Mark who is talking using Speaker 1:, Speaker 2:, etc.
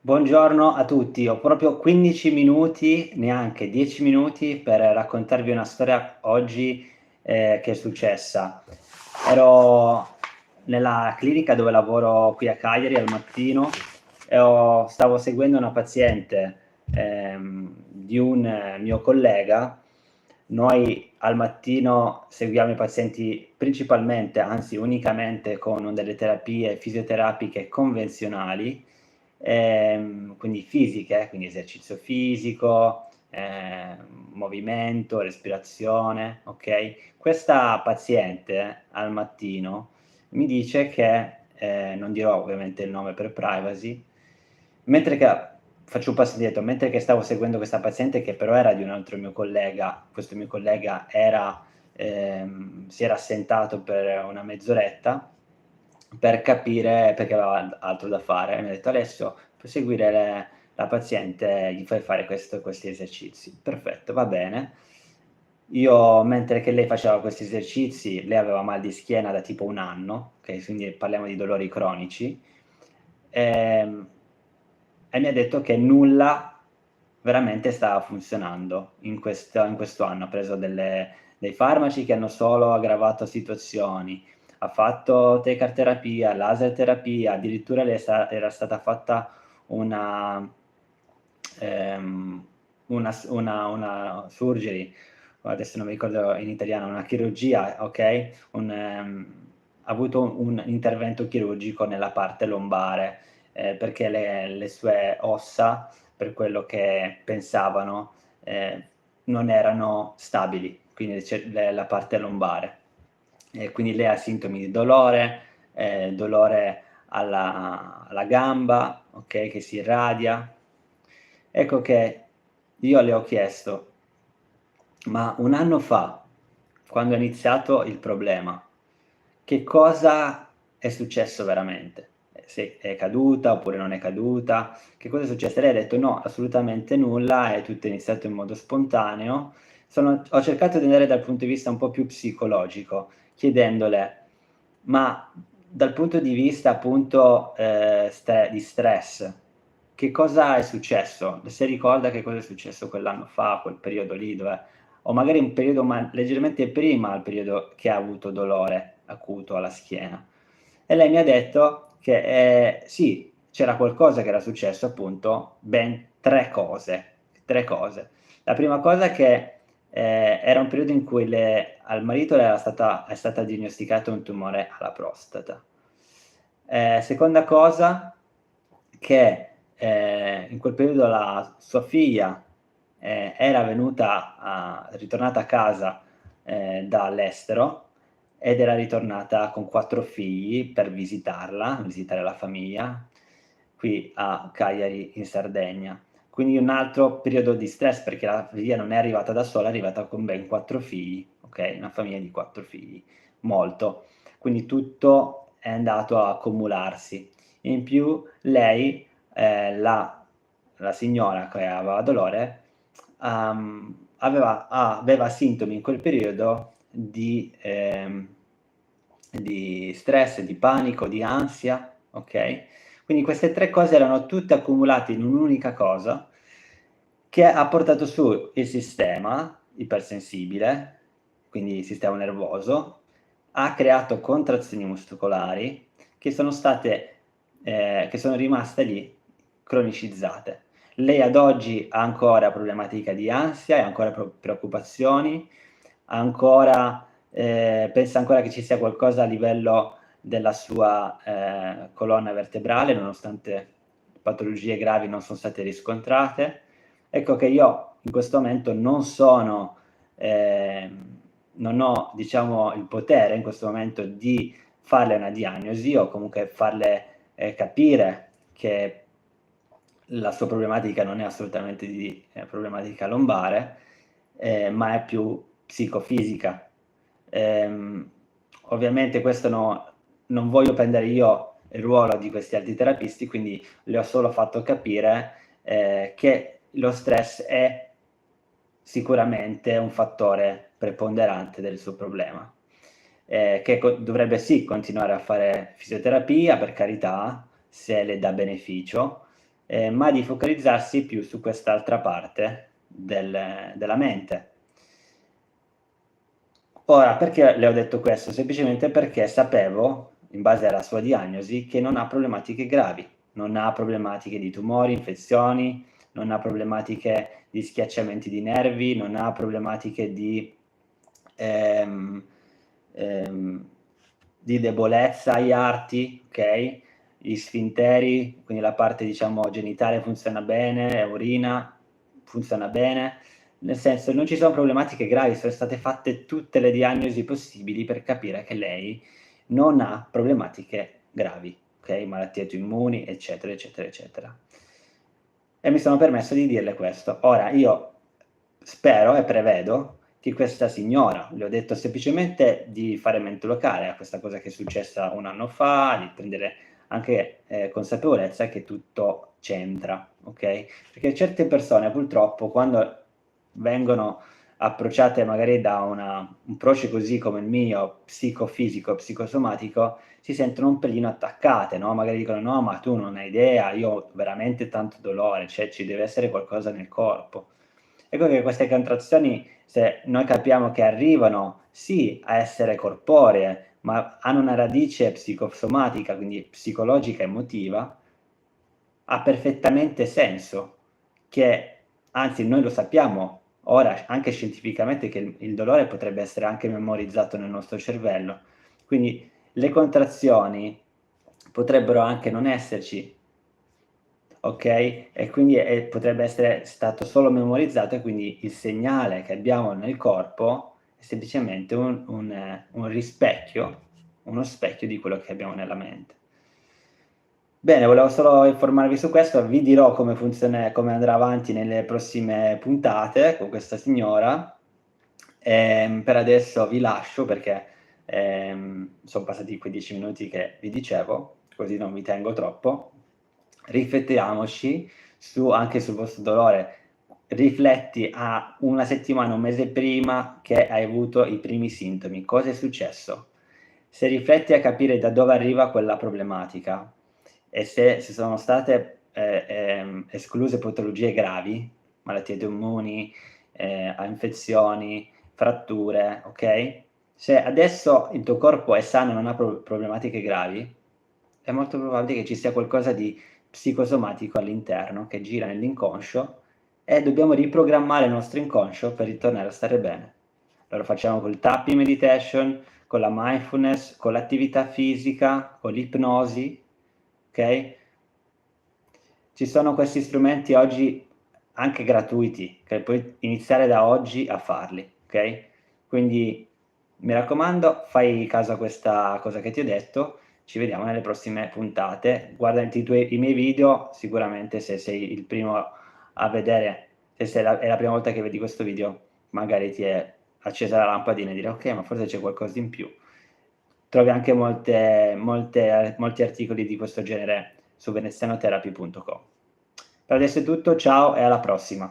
Speaker 1: Buongiorno a tutti, ho proprio 15 minuti, neanche 10 minuti per raccontarvi una storia oggi che è successa. Ero nella clinica dove lavoro qui a Cagliari al mattino e stavo seguendo una paziente di un mio collega. Noi al mattino seguiamo i pazienti principalmente, anzi unicamente, con delle terapie fisioterapiche convenzionali, quindi fisiche, quindi esercizio fisico, movimento, respirazione, okay? Questa paziente al mattino mi dice che, non dirò ovviamente il nome per privacy, mentre che faccio un passo indietro, mentre che stavo seguendo questa paziente che però era di un altro mio collega, questo mio collega si era assentato per una mezz'oretta per capire perché aveva altro da fare e mi ha detto: "Alessio, per seguire la paziente gli fai fare questi esercizi." Perfetto, va bene. Io mentre che lei faceva questi esercizi, lei aveva mal di schiena da tipo 1 anno, okay, quindi parliamo di dolori cronici, ehm, e mi ha detto che nulla veramente stava funzionando in questo anno. Ha preso dei farmaci che hanno solo aggravato situazioni, ha fatto tecarterapia, laser terapia, addirittura era stata fatta una una surgery, adesso non mi ricordo in italiano, una chirurgia, okay, ha avuto un intervento chirurgico nella parte lombare, perché le sue ossa, per quello che pensavano, non erano stabili, quindi la parte lombare. E quindi lei ha sintomi di dolore alla gamba, okay, che si irradia. Ecco che io le ho chiesto: "Ma 1 anno fa, quando è iniziato il problema, che cosa è successo veramente? Se è caduta oppure non è caduta? Che cosa è successo?" E lei ha detto: "No, assolutamente nulla, è tutto iniziato in modo spontaneo." Ho cercato di andare dal punto di vista un po' più psicologico, chiedendole: "Ma dal punto di vista appunto, di stress, che cosa è successo? Se ricorda che cosa è successo quell'anno fa, quel periodo lì dove o magari un periodo leggermente prima al periodo che ha avuto dolore acuto alla schiena." E lei mi ha detto che, sì, c'era qualcosa che era successo appunto, ben 3 cose, 3 cose. La prima cosa è che, era un periodo in cui al marito è stata diagnosticato un tumore alla prostata. Seconda cosa che, in quel periodo la sua figlia, era ritornata a casa, dall'estero ed era ritornata con 4 figli per visitare la famiglia qui a Cagliari in Sardegna. Quindi un altro periodo di stress perché la figlia non è arrivata da sola, è arrivata con ben 4 figli, okay, una famiglia di 4 figli, molto. Quindi tutto è andato a accumularsi. In più lei, la signora che aveva dolore, aveva sintomi in quel periodo di stress, di panico, di ansia, okay, quindi queste 3 cose erano tutte accumulate in un'unica cosa, che ha portato su il sistema ipersensibile, quindi il sistema nervoso, ha creato contrazioni muscolari che sono rimaste lì cronicizzate. Lei ad oggi ha ancora problematica di ansia e ancora preoccupazioni, ha ancora pensa ancora che ci sia qualcosa a livello della sua, colonna vertebrale, nonostante patologie gravi non son state riscontrate. Ecco che io in questo momento non ho diciamo il potere in questo momento di farle una diagnosi o comunque farle, capire che la sua problematica non è assolutamente di problematica lombare, ma è più psicofisica. Ehm, Ovviamente questo non voglio prendere io il ruolo di questi altri terapisti, quindi le ho solo fatto capire, che lo stress è sicuramente un fattore preponderante del suo problema, che dovrebbe sì continuare a fare fisioterapia, per carità, se le dà beneficio, ma di focalizzarsi più su quest'altra parte della mente. Ora, perché le ho detto questo? Semplicemente perché sapevo, in base alla sua diagnosi, che non ha problematiche gravi, non ha problematiche di tumori, infezioni, non ha problematiche di schiacciamenti di nervi, non ha problematiche ehm, ehm, di debolezza agli arti, okay, gli sfinteri, quindi la parte diciamo genitale funziona bene, urina, funziona bene. Nel senso, non ci sono problematiche gravi, sono state fatte tutte le diagnosi possibili per capire che lei non ha problematiche gravi, okay, malattie autoimmuni, eccetera, eccetera, eccetera. E mi sono permesso di dirle questo. Ora io spero e prevedo che questa signora, le ho detto semplicemente di fare mente locale a questa cosa che è successa 1 anno fa, di prendere anche, consapevolezza che tutto c'entra, okay, perché certe persone purtroppo quando vengono approcciate magari da un approccio così come il mio, psicofisico, psicosomatico, si sentono un pelino attaccate, no, magari dicono: "No, ma tu non hai idea, io ho veramente tanto dolore, cioè ci deve essere qualcosa nel corpo". Ecco che queste contrazioni, se noi capiamo che arrivano sì a essere corporee, ma hanno una radice psicosomatica, quindi psicologica, emotiva, ha perfettamente senso che anzi noi lo sappiamo ora anche scientificamente che il dolore potrebbe essere anche memorizzato nel nostro cervello. Quindi le contrazioni potrebbero anche non esserci, okay, e quindi, potrebbe essere stato solo memorizzato e quindi il segnale che abbiamo nel corpo è semplicemente un rispecchio, uno specchio di quello che abbiamo nella mente. Bene, volevo solo informarvi su questo, vi dirò come andrà avanti nelle prossime puntate con questa signora. Per adesso vi lascio perché, son passati quei 10 minuti che vi dicevo, così non vi tengo troppo. Riflettiamoci anche sul vostro dolore. Rifletti a 1 settimana, 1 mese prima che hai avuto i primi sintomi. Cosa è successo? Se rifletti a capire da dove arriva quella problematica e se sono state, escluse patologie gravi, malattie autoimmuni, a infezioni, fratture, okay, se adesso il tuo corpo è sano e non ha problematiche gravi, è molto probabile che ci sia qualcosa di psicosomatico all'interno che gira nell'inconscio e dobbiamo riprogrammare il nostro inconscio per ritornare a stare bene. Lo facciamo col tapping meditation, con la mindfulness, con l'attività fisica, con l'ipnosi, okay? Ci sono questi strumenti oggi anche gratuiti, che puoi iniziare da oggi a farli, okay? Quindi mi raccomando, fai caso a questa cosa che ti ho detto, ci vediamo nelle prossime puntate. Guardati i miei video, sicuramente se sei il primo a vedere, se sei è la prima volta che vedi questo video, magari ti è accesa la lampadina e dire: "Okay, ma forse c'è qualcosa in più". Trovi anche molti articoli di questo genere su venezianotherapy.com. Per adesso è tutto, ciao e alla prossima.